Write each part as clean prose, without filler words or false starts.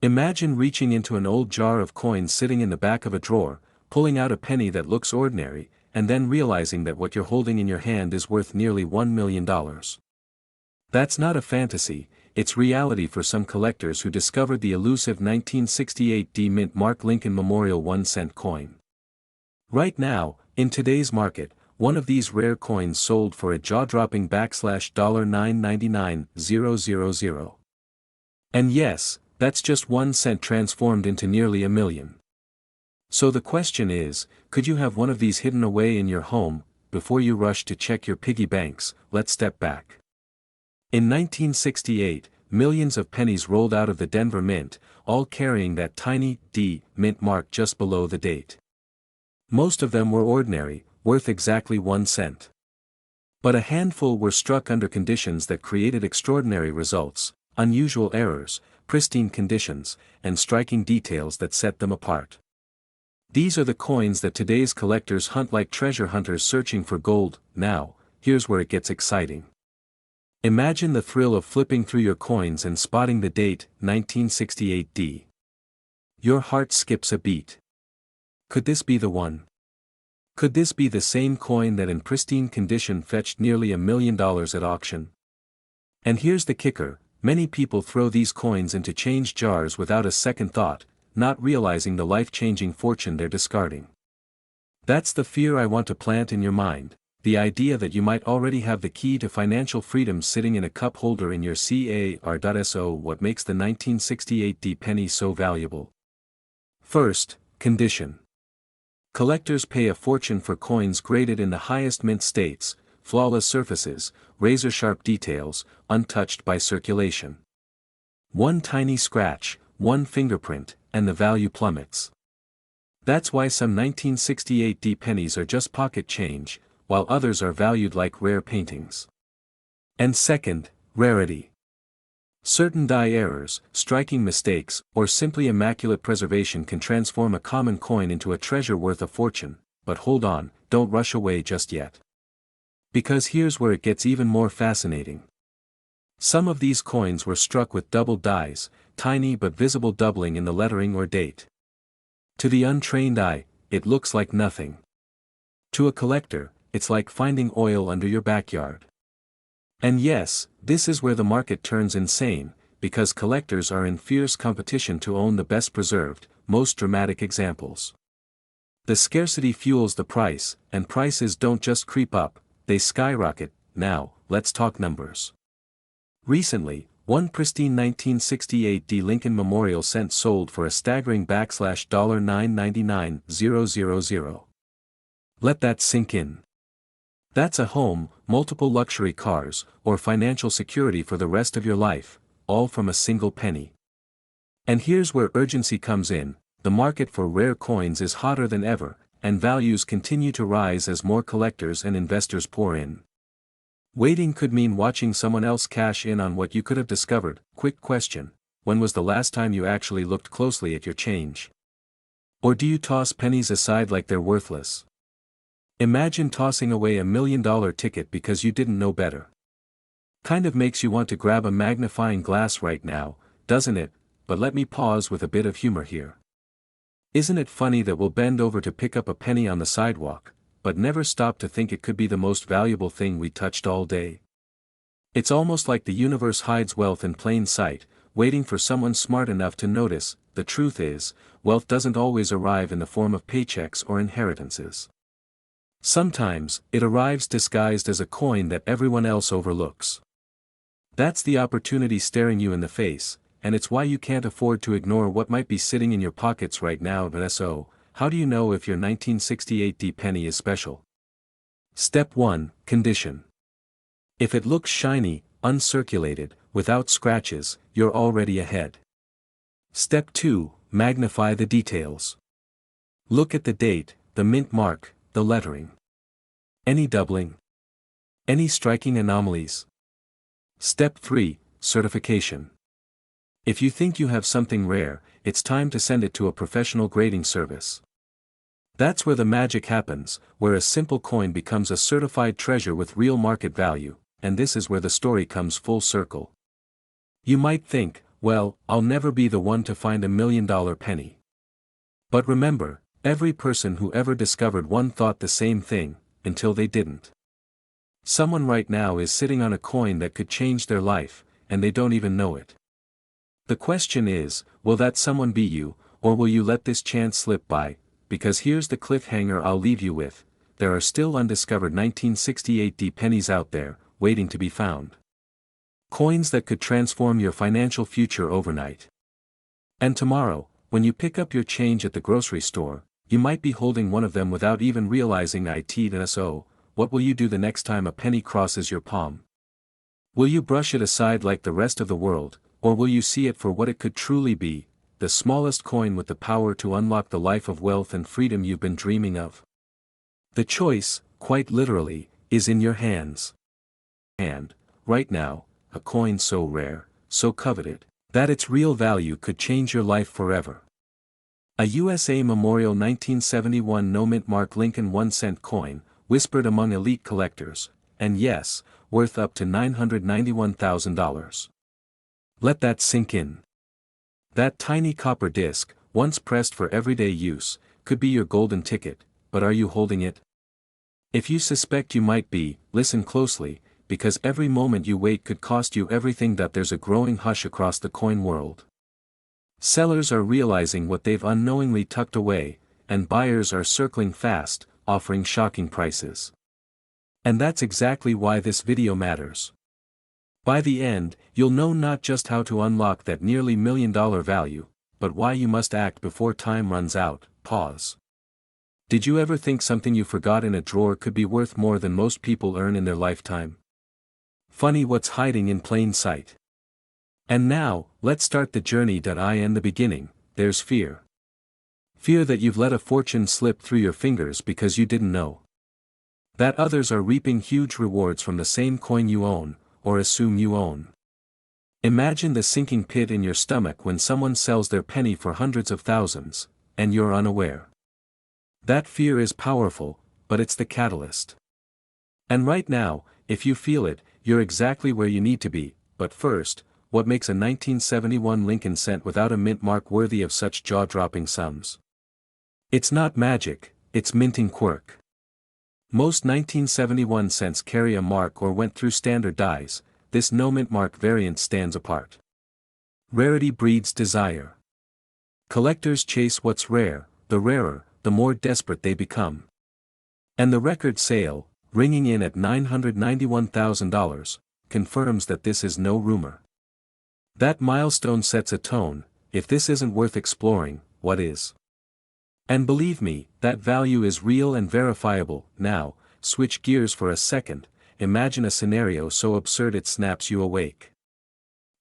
Imagine reaching into an old jar of coins sitting in the back of a drawer, pulling out a penny that looks ordinary, and then realizing that what you're holding in your hand is worth nearly $1 million. That's not a fantasy, it's reality for some collectors who discovered the elusive 1968 D Mint Mark Lincoln Memorial 1-cent coin. Right now, in today's market, one of these rare coins sold for a jaw-dropping $999,000. And yes, that's just 1 cent transformed into nearly $1 million. So the question is, could you have one of these hidden away in your home? Before you rush to check your piggy banks, let's step back. In 1968, millions of pennies rolled out of the Denver Mint, all carrying that tiny D Mint mark just below the date. Most of them were ordinary, worth exactly 1 cent. But a handful were struck under conditions that created extraordinary results, unusual errors, pristine conditions, and striking details that set them apart. These are the coins that today's collectors hunt like treasure hunters searching for gold. Now, here's where it gets exciting. Imagine the thrill of flipping through your coins and spotting the date, 1968 D. Your heart skips a beat. Could this be the one? Could this be the same coin that in pristine condition fetched nearly $1 million at auction? And here's the kicker, many people throw these coins into change jars without a second thought, not realizing the life-changing fortune they're discarding. That's the fear I want to plant in your mind, the idea that you might already have the key to financial freedom sitting in a cup holder in your car. What makes the 1968 D penny so valuable? First, condition. Collectors pay a fortune for coins graded in the highest mint states, flawless surfaces, razor-sharp details, untouched by circulation. One tiny scratch, one fingerprint, and the value plummets. That's why some 1968 D pennies are just pocket change, while others are valued like rare paintings. And second, rarity. Certain die errors, striking mistakes, or simply immaculate preservation can transform a common coin into a treasure worth a fortune. But hold on, don't rush away just yet. Because here's where it gets even more fascinating. Some of these coins were struck with doubled dies, tiny but visible doubling in the lettering or date. To the untrained eye, it looks like nothing. To a collector, it's like finding oil under your backyard. And yes, this is where the market turns insane, because collectors are in fierce competition to own the best preserved, most dramatic examples. The scarcity fuels the price, and prices don't just creep up, they skyrocket. Now, let's talk numbers. Recently, one pristine 1968 D Lincoln Memorial cent sold for a staggering $999,000. Let that sink in. That's a home, multiple luxury cars, or financial security for the rest of your life, all from a single penny. And here's where urgency comes in, the market for rare coins is hotter than ever, and values continue to rise as more collectors and investors pour in. Waiting could mean watching someone else cash in on what you could have discovered. Quick question, when was the last time you actually looked closely at your change? Or do you toss pennies aside like they're worthless? Imagine tossing away $1 million ticket because you didn't know better. Kind of makes you want to grab a magnifying glass right now, doesn't it? But let me pause with a bit of humor here. Isn't it funny that we'll bend over to pick up a penny on the sidewalk, but never stop to think it could be the most valuable thing we touched all day? It's almost like the universe hides wealth in plain sight, waiting for someone smart enough to notice. The truth is, wealth doesn't always arrive in the form of paychecks or inheritances. Sometimes, it arrives disguised as a coin that everyone else overlooks. That's the opportunity staring you in the face, and it's why you can't afford to ignore what might be sitting in your pockets right now. So, how do you know if your 1968 D penny is special? Step 1, condition. If it looks shiny, uncirculated, without scratches, you're already ahead. Step 2, magnify the details. Look at the date, the mint mark, the lettering. Any doubling? Any striking anomalies? Step 3, certification. If you think you have something rare, it's time to send it to a professional grading service. That's where the magic happens, where a simple coin becomes a certified treasure with real market value, and this is where the story comes full circle. You might think, well, I'll never be the one to find $1 million penny. But remember, every person who ever discovered one thought the same thing, until they didn't. Someone right now is sitting on a coin that could change their life, and they don't even know it. The question is, will that someone be you, or will you let this chance slip by? Because here's the cliffhanger I'll leave you with: there are still undiscovered 1968 pennies out there, waiting to be found. Coins that could transform your financial future overnight. And tomorrow, when you pick up your change at the grocery store, you might be holding one of them without even realizing it. So, what will you do the next time a penny crosses your palm? Will you brush it aside like the rest of the world, or will you see it for what it could truly be, the smallest coin with the power to unlock the life of wealth and freedom you've been dreaming of? The choice, quite literally, is in your hands. And, right now, a coin so rare, so coveted, that its real value could change your life forever. A USA Memorial 1971 no-mint mark Lincoln 1-cent coin, whispered among elite collectors, and yes, worth up to $991,000. Let that sink in. That tiny copper disc, once pressed for everyday use, could be your golden ticket, but are you holding it? If you suspect you might be, listen closely, because every moment you wait could cost you everything. There's a growing hush across the coin world. Sellers are realizing what they've unknowingly tucked away, and buyers are circling fast, offering shocking prices. And that's exactly why this video matters. By the end, you'll know not just how to unlock that nearly $1 million value, but why you must act before time runs out. Pause. Did you ever think something you forgot in a drawer could be worth more than most people earn in their lifetime? Funny what's hiding in plain sight. And now, let's start the journey. In the beginning, there's fear. Fear that you've let a fortune slip through your fingers because you didn't know. That others are reaping huge rewards from the same coin you own, or assume you own. Imagine the sinking pit in your stomach when someone sells their penny for hundreds of thousands, and you're unaware. That fear is powerful, but it's the catalyst. And right now, if you feel it, you're exactly where you need to be. But first, what makes a 1971 Lincoln cent without a mint mark worthy of such jaw-dropping sums? It's not magic, it's minting quirk. Most 1971 cents carry a mark or went through standard dies. This no mint mark variant stands apart. Rarity breeds desire. Collectors chase what's rare, the rarer, the more desperate they become. And the record sale, ringing in at $991,000, confirms that this is no rumor. That milestone sets a tone. If this isn't worth exploring, what is? And believe me, that value is real and verifiable. Now, switch gears for a second. Imagine a scenario so absurd it snaps you awake.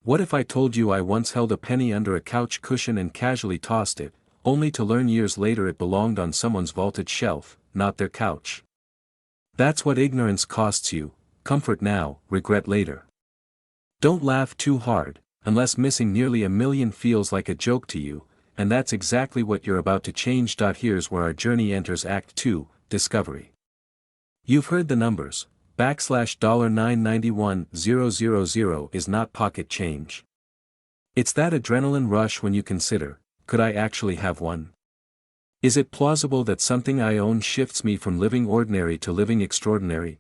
What if I told you I once held a penny under a couch cushion and casually tossed it, only to learn years later it belonged on someone's vaulted shelf, not their couch? That's what ignorance costs you: comfort now, regret later. Don't laugh too hard, unless missing nearly $1 million feels like a joke to you, and that's exactly what you're about to change. Here's where our journey enters Act 2, Discovery. You've heard the numbers. $991,000 is not pocket change. It's that adrenaline rush when you consider, could I actually have one? Is it plausible that something I own shifts me from living ordinary to living extraordinary?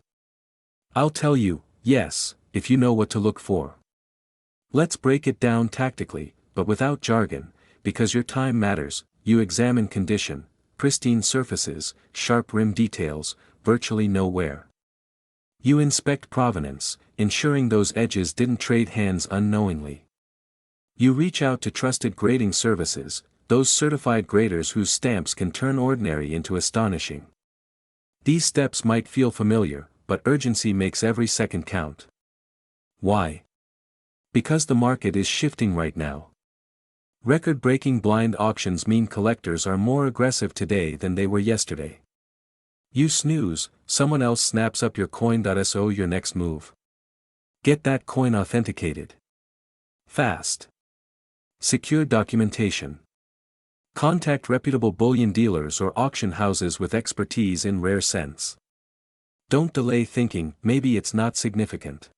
I'll tell you, yes, if you know what to look for. Let's break it down tactically, but without jargon, because your time matters. You examine condition, pristine surfaces, sharp rim details, virtually no wear. You inspect provenance, ensuring those edges didn't trade hands unknowingly. You reach out to trusted grading services, those certified graders whose stamps can turn ordinary into astonishing. These steps might feel familiar, but urgency makes every second count. Why? Because the market is shifting right now. Record-breaking blind auctions mean collectors are more aggressive today than they were yesterday. You snooze, someone else snaps up your coin. So your next move. Get that coin authenticated. Fast. Secure documentation. Contact reputable bullion dealers or auction houses with expertise in rare cents. Don't delay thinking, maybe it's not significant.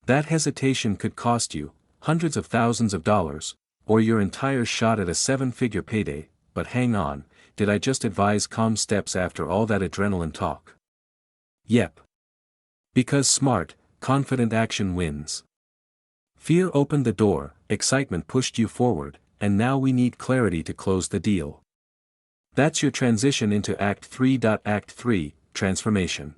That hesitation could cost you, hundreds of thousands of dollars, or your entire shot at a seven-figure payday. But hang on, did I just advise calm steps after all that adrenaline talk? Yep. Because smart, confident action wins. Fear opened the door, excitement pushed you forward, and now we need clarity to close the deal. That's your transition into Act 3. Act 3, Transformation.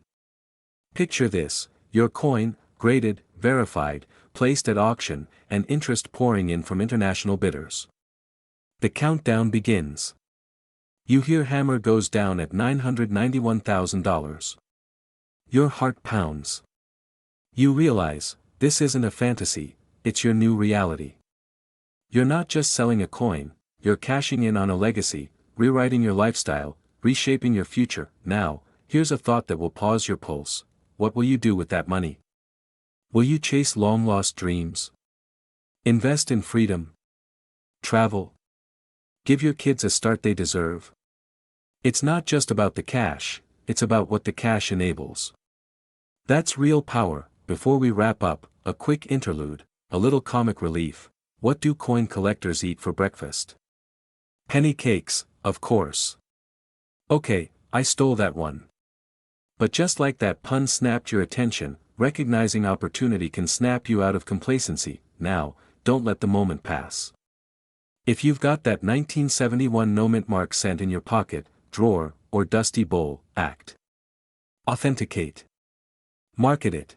Picture this: your coin, graded, verified, placed at auction, and interest pouring in from international bidders. The countdown begins. You hear hammer goes down at $991,000. Your heart pounds. You realize, this isn't a fantasy, it's your new reality. You're not just selling a coin, you're cashing in on a legacy, rewriting your lifestyle, reshaping your future. Now, here's a thought that will pause your pulse. What will you do with that money? Will you chase long-lost dreams? Invest in freedom? Travel? Give your kids a start they deserve? It's not just about the cash, it's about what the cash enables. That's real power. Before we wrap up, a quick interlude, a little comic relief. What do coin collectors eat for breakfast? Penny cakes, of course. Okay, I stole that one. But just like that pun snapped your attention, recognizing opportunity can snap you out of complacency. Now, don't let the moment pass. If you've got that 1971 no mint mark cent in your pocket, drawer, or dusty bowl, act. Authenticate. Market it.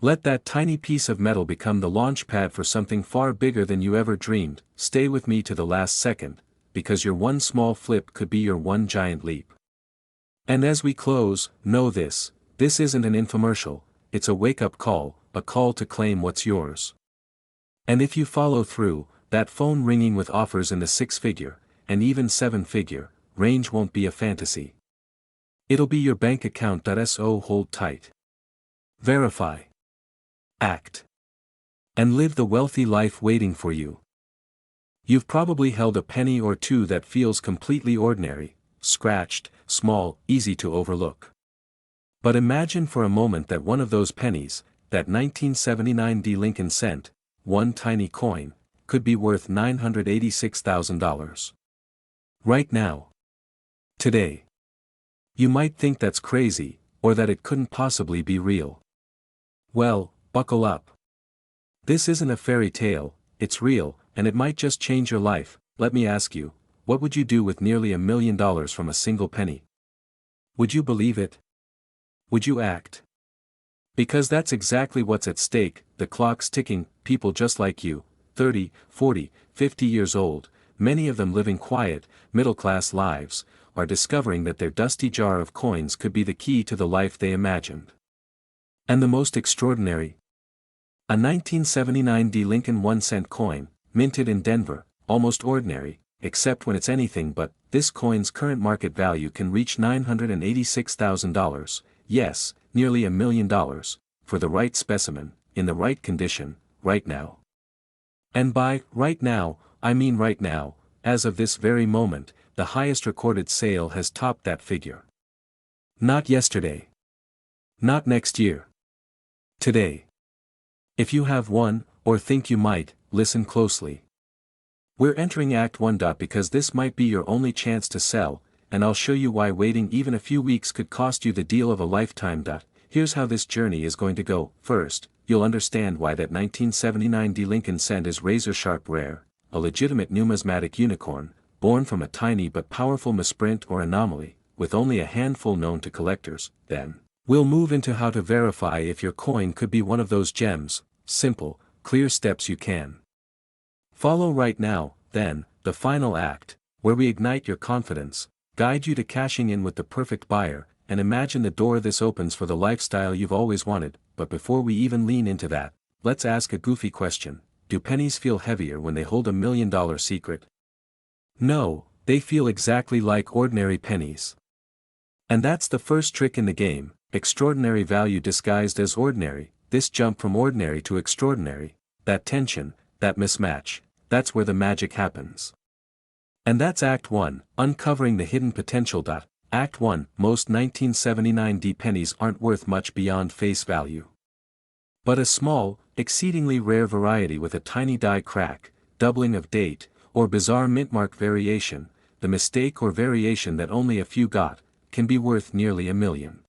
Let that tiny piece of metal become the launch pad for something far bigger than you ever dreamed. Stay with me to the last second, because your one small flip could be your one giant leap. And as we close, know this isn't an infomercial, it's a wake-up call, a call to claim what's yours. And if you follow through, that phone ringing with offers in the six-figure, and even seven-figure, range won't be a fantasy. It'll be your bank account. So hold tight. Verify. Act. And live the wealthy life waiting for you. You've probably held a penny or two that feels completely ordinary, scratched, small, easy to overlook. But imagine for a moment that one of those pennies, that 1979 Lincoln cent, one tiny coin, could be worth $986,000. Right now. Today. You might think that's crazy, or that it couldn't possibly be real. Well, buckle up. This isn't a fairy tale, it's real, and it might just change your life. Let me ask you, what would you do with nearly $1 million from a single penny? Would you believe it? Would you act? Because that's exactly what's at stake. The clock's ticking. People just like you, 30, 40, 50 years old, many of them living quiet, middle-class lives, are discovering that their dusty jar of coins could be the key to the life they imagined. And the most extraordinary? A 1979 Lincoln 1-cent coin, minted in Denver, almost ordinary, except when it's anything but. This coin's current market value can reach $986,000, yes, nearly $1 million, for the right specimen, in the right condition, right now. And by right now, I mean right now, as of this very moment, the highest recorded sale has topped that figure. Not yesterday. Not next year. Today. If you have one, or think you might, listen closely. We're entering Act 1. Because this might be your only chance to sell, and I'll show you why waiting even a few weeks could cost you the deal of a lifetime. Here's how this journey is going to go. First, you'll understand why that 1979 Lincoln cent is razor-sharp rare, a legitimate numismatic unicorn, born from a tiny but powerful misprint or anomaly, with only a handful known to collectors. Then, we'll move into how to verify if your coin could be one of those gems, simple, clear steps you can follow right now. Then, the final act, where we ignite your confidence, guide you to cashing in with the perfect buyer, and imagine the door this opens for the lifestyle you've always wanted. But before we even lean into that, let's ask a goofy question. Do pennies feel heavier when they hold $1 million secret? No, they feel exactly like ordinary pennies. And that's the first trick in the game, extraordinary value disguised as ordinary. This jump from ordinary to extraordinary, that tension, that mismatch, that's where the magic happens. And that's Act 1, uncovering the hidden potential. Act 1, most 1979 pennies aren't worth much beyond face value. But a small, exceedingly rare variety with a tiny die crack, doubling of date, or bizarre mintmark variation, the mistake or variation that only a few got, can be worth nearly $1 million.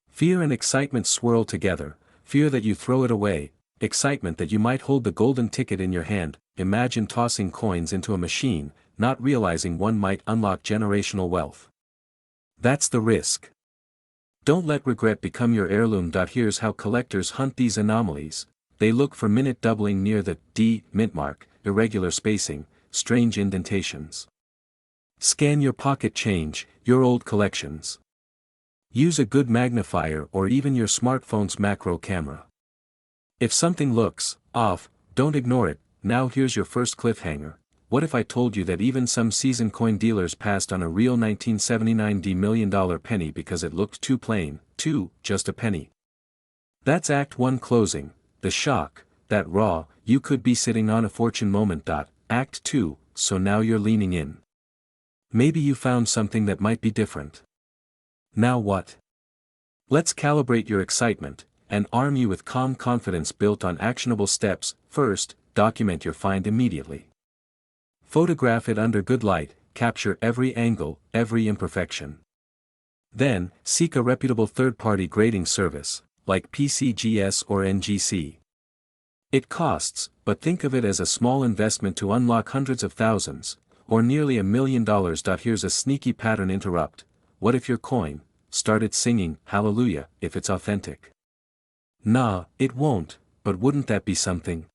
Fear and excitement swirl together, fear that you throw it away, excitement that you might hold the golden ticket in your hand. Imagine tossing coins into a machine, not realizing one might unlock generational wealth. That's the risk. Don't let regret become your heirloom. Here's how collectors hunt these anomalies. They look for minute doubling near the D mint mark, irregular spacing, strange indentations. Scan your pocket change, your old collections. Use a good magnifier or even your smartphone's macro camera. If something looks off, don't ignore it. Now here's your first cliffhanger. What if I told you that even some seasoned coin dealers passed on a real 1979 $1 million penny because it looked too plain, just a penny? That's Act 1 closing, the shock, that raw, you could be sitting on a fortune moment. Act 2, so now you're leaning in. Maybe you found something that might be different. Now what? Let's calibrate your excitement, and arm you with calm confidence built on actionable steps. First, document your find immediately. Photograph it under good light, capture every angle, every imperfection. Then, seek a reputable third-party grading service, like PCGS or NGC. It costs, but think of it as a small investment to unlock hundreds of thousands, or nearly $1 million. Here's a sneaky pattern interrupt. What if your coin started singing hallelujah if it's authentic? Nah, it won't, but wouldn't that be something?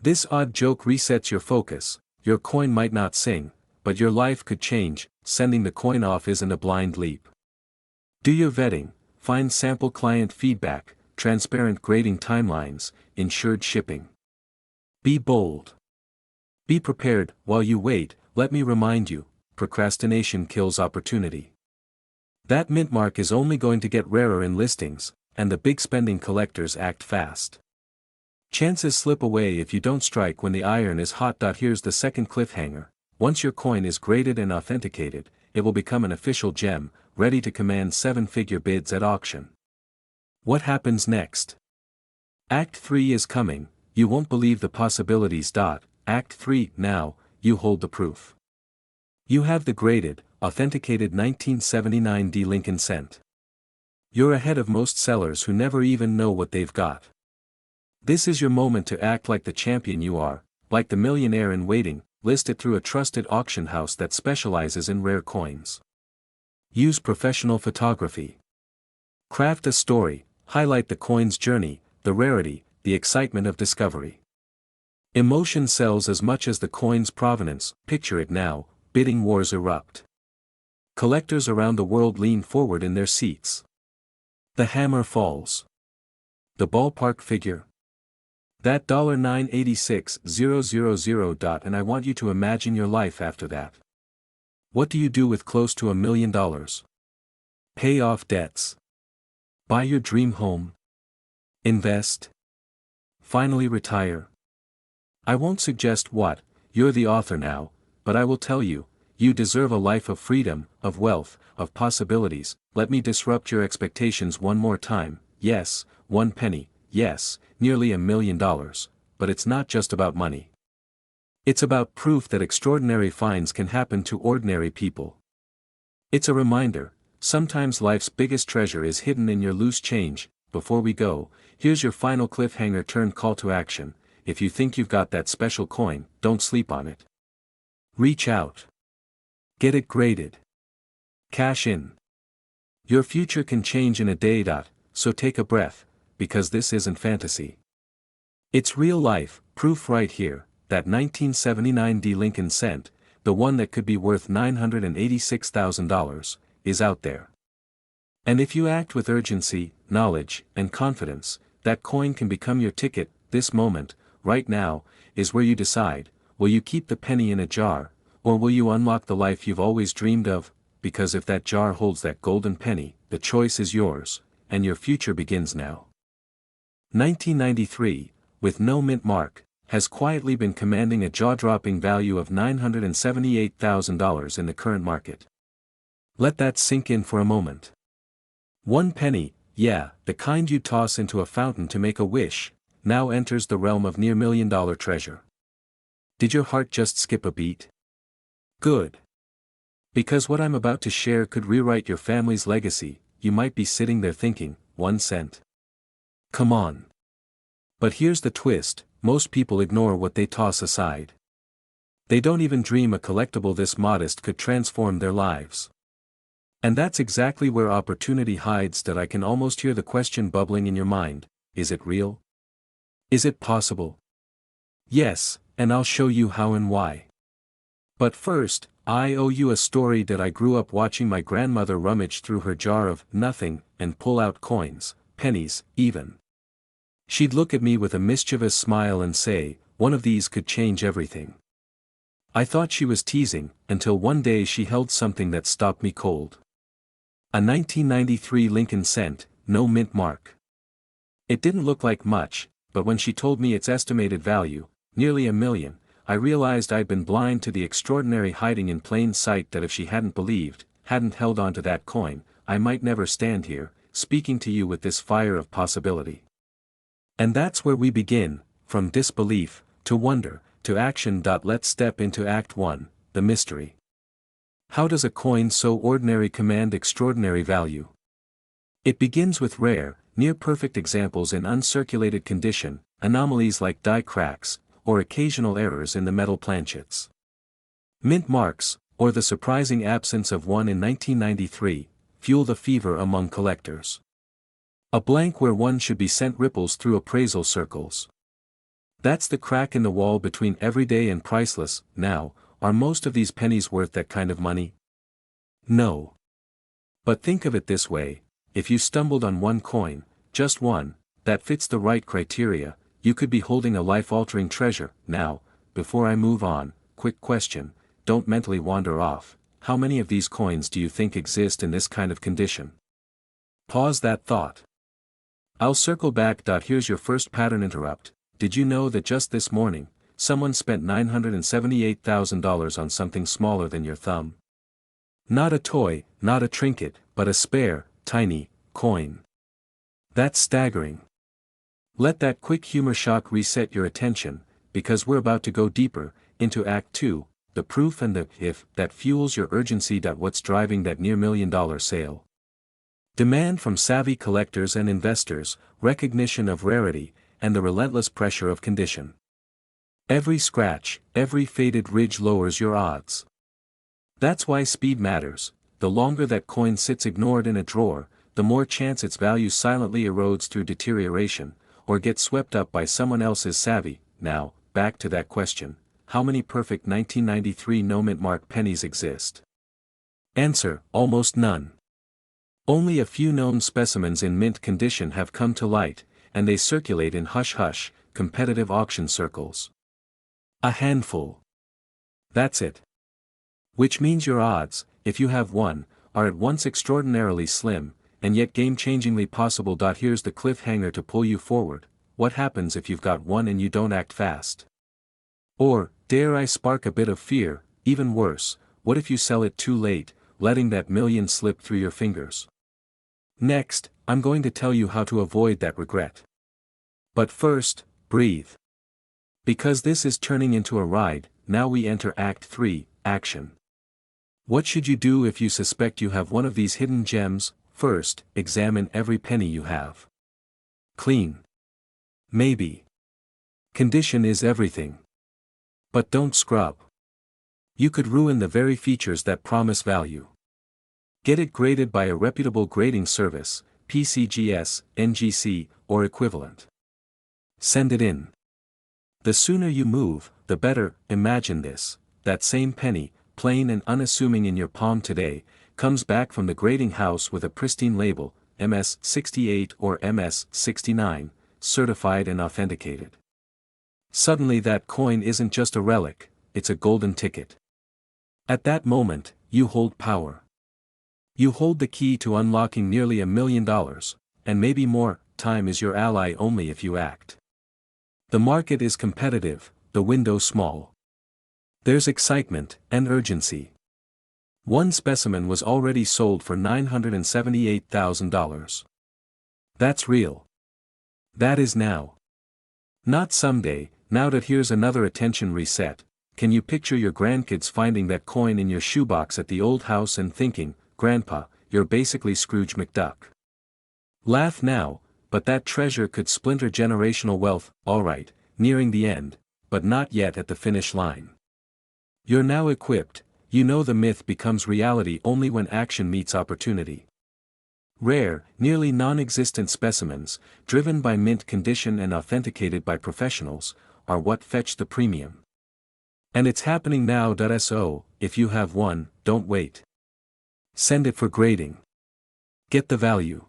This odd joke resets your focus. Your coin might not sing, but your life could change. Sending the coin off isn't a blind leap. Do your vetting, find sample client feedback, transparent grading timelines, insured shipping. Be bold. Be prepared. While you wait, let me remind you, procrastination kills opportunity. That mint mark is only going to get rarer in listings, and the big spending collectors act fast. Chances slip away if you don't strike when the iron is hot. Here's the second cliffhanger. Once your coin is graded and authenticated, it will become an official gem, ready to command seven-figure bids at auction. What happens next? Act 3 is coming. You won't believe the possibilities. Act 3, now, you hold the proof. You have the graded, authenticated 1979 D Lincoln cent. You're ahead of most sellers who never even know what they've got. This is your moment to act like the champion you are, like the millionaire in waiting. List it through a trusted auction house that specializes in rare coins. Use professional photography. Craft a story, highlight the coin's journey, the rarity, the excitement of discovery. Emotion sells as much as the coin's provenance. Picture it now, bidding wars erupt. Collectors around the world lean forward in their seats. The hammer falls. The ballpark figure. That $986,000. And I want you to imagine your life after that. What do you do with close to $1 million? Pay off debts. Buy your dream home. Invest. Finally retire. I won't suggest what, you're the author now, but I will tell you, you deserve a life of freedom, of wealth, of possibilities. Let me disrupt your expectations one more time. Yes, one penny. Yes, nearly $1 million, but it's not just about money. It's about proof that extraordinary finds can happen to ordinary people. It's a reminder, sometimes life's biggest treasure is hidden in your loose change. Before we go, here's your final cliffhanger turned call to action. If you think you've got that special coin, don't sleep on it. Reach out. Get it graded. Cash in. Your future can change in a day. So take a breath, because this isn't fantasy. It's real life, proof right here. That 1979 D Lincoln cent, the one that could be worth $986,000, is out there. And if you act with urgency, knowledge, and confidence, that coin can become your ticket. This moment, right now, is where you decide, will you keep the penny in a jar, or will you unlock the life you've always dreamed of? Because if that jar holds that golden penny, the choice is yours, and your future begins now. 1993, with no mint mark, has quietly been commanding a jaw-dropping value of $978,000 in the current market. Let that sink in for a moment. One penny, yeah, the kind you'd toss into a fountain to make a wish, now enters the realm of near $1 million treasure. Did your heart just skip a beat? Good. Because what I'm about to share could rewrite your family's legacy. You might be sitting there thinking, 1 cent. Come on. But here's the twist, most people ignore what they toss aside. They don't even dream a collectible this modest could transform their lives. And that's exactly where opportunity hides. That I can almost hear the question bubbling in your mind, is it real? Is it possible? Yes, and I'll show you how and why. But first, I owe you a story that I grew up watching my grandmother rummage through her jar of nothing and pull out coins, pennies, even. She'd look at me with a mischievous smile and say, one of these could change everything. I thought she was teasing, until one day she held something that stopped me cold. A 1993 Lincoln cent, no mint mark. It didn't look like much, but when she told me its estimated value, nearly $1 million, I realized I'd been blind to the extraordinary hiding in plain sight. That if she hadn't believed, hadn't held on to that coin, I might never stand here, speaking to you with this fire of possibility. And that's where we begin, from disbelief, to wonder, to action. Let's step into Act 1, the mystery. How does a coin so ordinary command extraordinary value? It begins with rare, near-perfect examples in uncirculated condition, anomalies like die cracks, or occasional errors in the metal planchets. Mint marks, or the surprising absence of one in 1993, fuel the fever among collectors. A blank where one should be sent ripples through appraisal circles. That's the crack in the wall between everyday and priceless. Now, are most of these pennies worth that kind of money? No. But think of it this way, if you stumbled on one coin, just one, that fits the right criteria, you could be holding a life-altering treasure. Now, before I move on, quick question, don't mentally wander off, how many of these coins do you think exist in this kind of condition? Pause that thought. I'll circle back. Here's your first pattern interrupt. Did you know that just this morning, someone spent $978,000 on something smaller than your thumb? Not a toy, not a trinket, but a spare, tiny, coin. That's staggering. Let that quick humor shock reset your attention, because we're about to go deeper, into Act 2, the proof and the if that fuels your urgency. What's driving that near $1 million sale? Demand from savvy collectors and investors, recognition of rarity, and the relentless pressure of condition. Every scratch, every faded ridge lowers your odds. That's why speed matters. The longer that coin sits ignored in a drawer, the more chance its value silently erodes through deterioration, or gets swept up by someone else's savvy. Now, back to that question, how many perfect 1993 no-mint mark pennies exist? Answer, almost none. Only a few known specimens in mint condition have come to light, and they circulate in hush-hush, competitive auction circles. A handful. That's it. Which means your odds, if you have one, are at once extraordinarily slim, and yet game-changingly possible. Here's the cliffhanger to pull you forward, what happens if you've got one and you don't act fast? Or, dare I spark a bit of fear, even worse, what if you sell it too late, letting that million slip through your fingers? Next, I'm going to tell you how to avoid that regret. But first, breathe. Because this is turning into a ride. Now we enter Act 3, action. What should you do if you suspect you have one of these hidden gems? First, examine every penny you have. Clean. Maybe. Condition is everything. But don't scrub. You could ruin the very features that promise value. Get it graded by a reputable grading service, PCGS, NGC, or equivalent. Send it in. The sooner you move, the better. Imagine this, that same penny, plain and unassuming in your palm today, comes back from the grading house with a pristine label, MS-68 or MS-69, certified and authenticated. Suddenly that coin isn't just a relic, it's a golden ticket. At that moment, you hold power. You hold the key to unlocking nearly $1 million, and maybe more. Time is your ally only if you act. The market is competitive, the window small. There's excitement and urgency. One specimen was already sold for $978,000. That's real. That is now. Not someday. Now that here's another attention reset. Can you picture your grandkids finding that coin in your shoebox at the old house and thinking, "Grandpa, you're basically Scrooge McDuck"? Laugh now, but that treasure could splinter generational wealth. Alright, nearing the end, but not yet at the finish line. You're now equipped. You know the myth becomes reality only when action meets opportunity. Rare, nearly non-existent specimens, driven by mint condition and authenticated by professionals, are what fetch the premium. And it's happening now. So, if you have one, don't wait. Send it for grading. Get the value.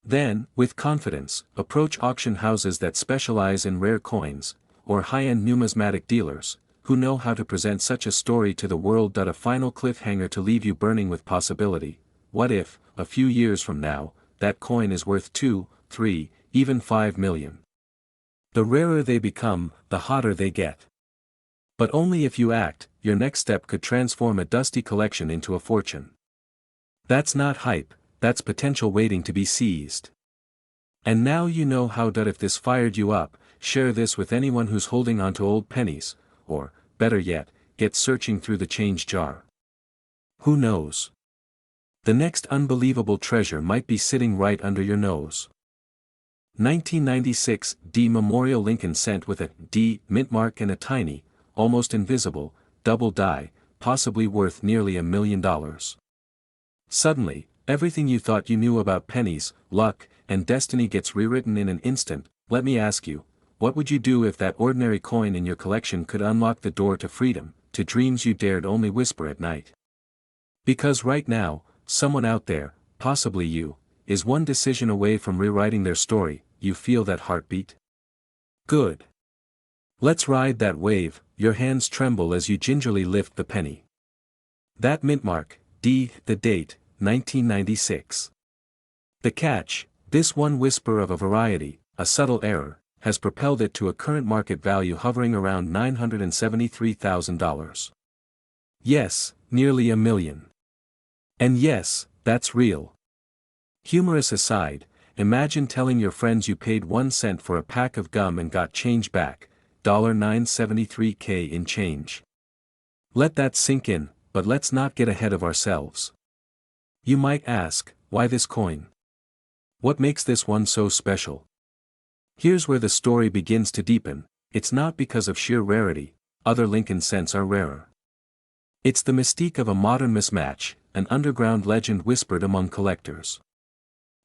Then, with confidence, approach auction houses that specialize in rare coins, or high-end numismatic dealers, who know how to present such a story to the world. A final cliffhanger to leave you burning with possibility. What if, a few years from now, that coin is worth 2, 3, even 5 million? The rarer they become, the hotter they get. But only if you act. Your next step could transform a dusty collection into a fortune. That's not hype, that's potential waiting to be seized. And now you know how. If this fired you up, share this with anyone who's holding onto old pennies, or, better yet, get searching through the change jar. Who knows? The next unbelievable treasure might be sitting right under your nose. 1996 D Memorial Lincoln cent with a D mint mark and a tiny, almost invisible, double die, possibly worth nearly $1 million. Suddenly, everything you thought you knew about pennies, luck, and destiny gets rewritten in an instant. Let me ask you, what would you do if that ordinary coin in your collection could unlock the door to freedom, to dreams you dared only whisper at night? Because right now, someone out there, possibly you, is one decision away from rewriting their story. You feel that heartbeat? Good. Let's ride that wave. Your hands tremble as you gingerly lift the penny. That mint mark, D, the date, 1996. The catch, this one whisper of a variety, a subtle error, has propelled it to a current market value hovering around $973,000. Yes, nearly $1 million. And yes, that's real. Humorous aside, imagine telling your friends you paid 1 cent for a pack of gum and got change back, $973K in change. Let that sink in, but let's not get ahead of ourselves. You might ask, why this coin? What makes this one so special? Here's where the story begins to deepen. It's not because of sheer rarity, other Lincoln cents are rarer. It's the mystique of a modern mismatch, an underground legend whispered among collectors.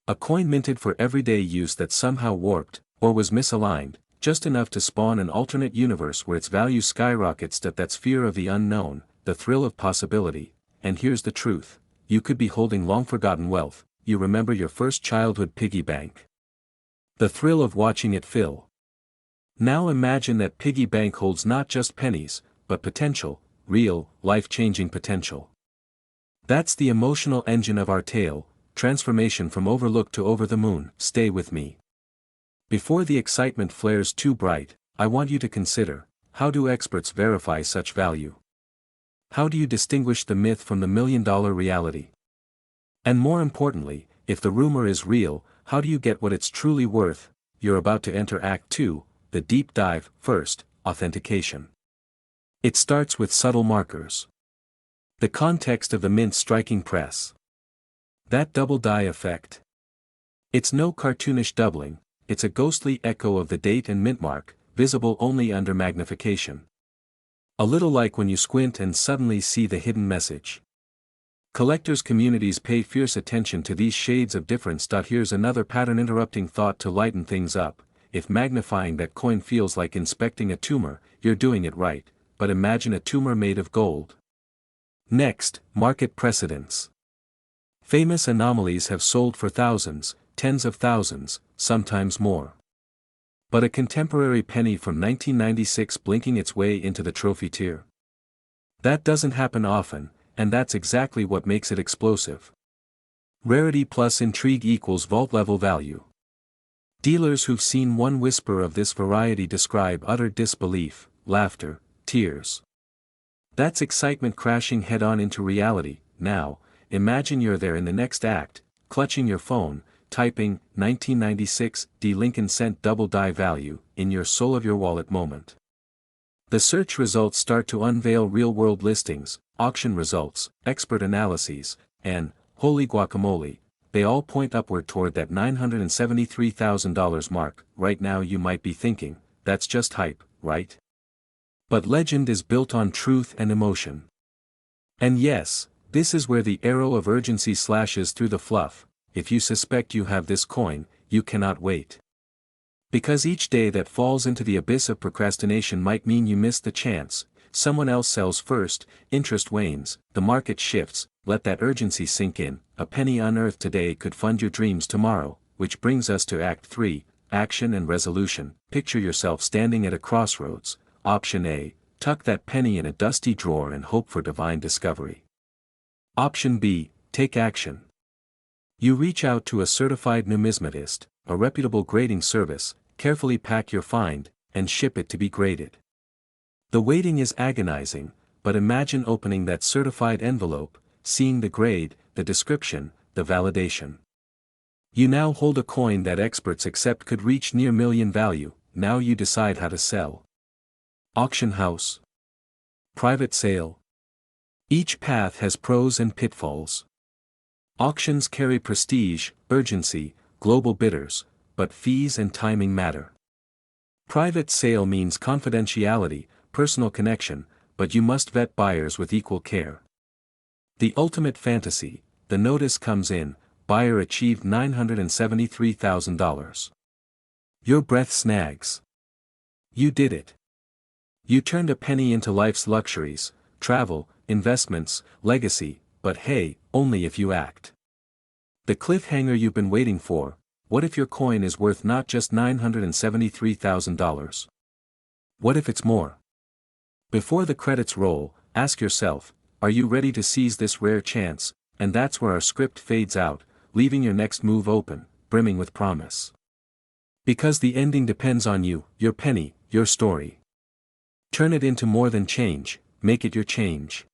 A coin minted for everyday use that somehow warped, or was misaligned, just enough to spawn an alternate universe where its value skyrockets. That's fear of the unknown, the thrill of possibility. And here's the truth. You could be holding long-forgotten wealth. You remember your first childhood piggy bank. The thrill of watching it fill. Now imagine that piggy bank holds not just pennies, but potential, real, life-changing potential. That's the emotional engine of our tale, transformation from overlooked to over the moon. Stay with me. Before the excitement flares too bright, I want you to consider, how do experts verify such value? How do you distinguish the myth from the million-dollar reality? And more importantly, if the rumor is real, how do you get what it's truly worth? You're about to enter Act 2, the deep dive. First, authentication. It starts with subtle markers. The context of the mint's striking press. That double die effect. It's no cartoonish doubling, it's a ghostly echo of the date and mint mark, visible only under magnification. A little like when you squint and suddenly see the hidden message. Collectors' communities pay fierce attention to these shades of difference. Here's another pattern-interrupting thought to lighten things up. If magnifying that coin feels like inspecting a tumor, you're doing it right, but imagine a tumor made of gold. Next, market precedents. Famous anomalies have sold for thousands, tens of thousands, sometimes more. But a contemporary penny from 1996 blinking its way into the trophy tier? That doesn't happen often, and that's exactly what makes it explosive. Rarity plus intrigue equals vault-level value. Dealers who've seen one whisper of this variety describe utter disbelief, laughter, tears. That's excitement crashing head-on into reality. Now, imagine you're there in the next act, clutching your phone, typing 1996 D Lincoln Cent double die value in your soul of your wallet moment. The search results start to unveil real-world listings, auction results, expert analyses, and, holy guacamole, they all point upward toward that $973,000 mark. Right now you might be thinking, that's just hype, right? But legend is built on truth and emotion. And yes, this is where the arrow of urgency slashes through the fluff. If you suspect you have this coin, you cannot wait. Because each day that falls into the abyss of procrastination might mean you miss the chance. Someone else sells first, interest wanes, the market shifts, let that urgency sink in. A penny unearthed today could fund your dreams tomorrow, which brings us to Act 3, Action and Resolution. Picture yourself standing at a crossroads. Option A, tuck that penny in a dusty drawer and hope for divine discovery. Option B, take action. You reach out to a certified numismatist, a reputable grading service, carefully pack your find, and ship it to be graded. The waiting is agonizing, but imagine opening that certified envelope, seeing the grade, the description, the validation. You now hold a coin that experts accept could reach near million value. Now you decide how to sell. Auction house. Private sale. Each path has pros and pitfalls. Auctions carry prestige, urgency, global bidders, but fees and timing matter. Private sale means confidentiality, personal connection, but you must vet buyers with equal care. The ultimate fantasy, the notice comes in, buyer achieved $973,000. Your breath snags. You did it. You turned a penny into life's luxuries, travel, investments, legacy, but hey, only if you act. The cliffhanger you've been waiting for. What if your coin is worth not just $973,000? What if it's more? Before the credits roll, ask yourself, are you ready to seize this rare chance? And that's where our script fades out, leaving your next move open, brimming with promise. Because the ending depends on you, your penny, your story. Turn it into more than change, make it your change.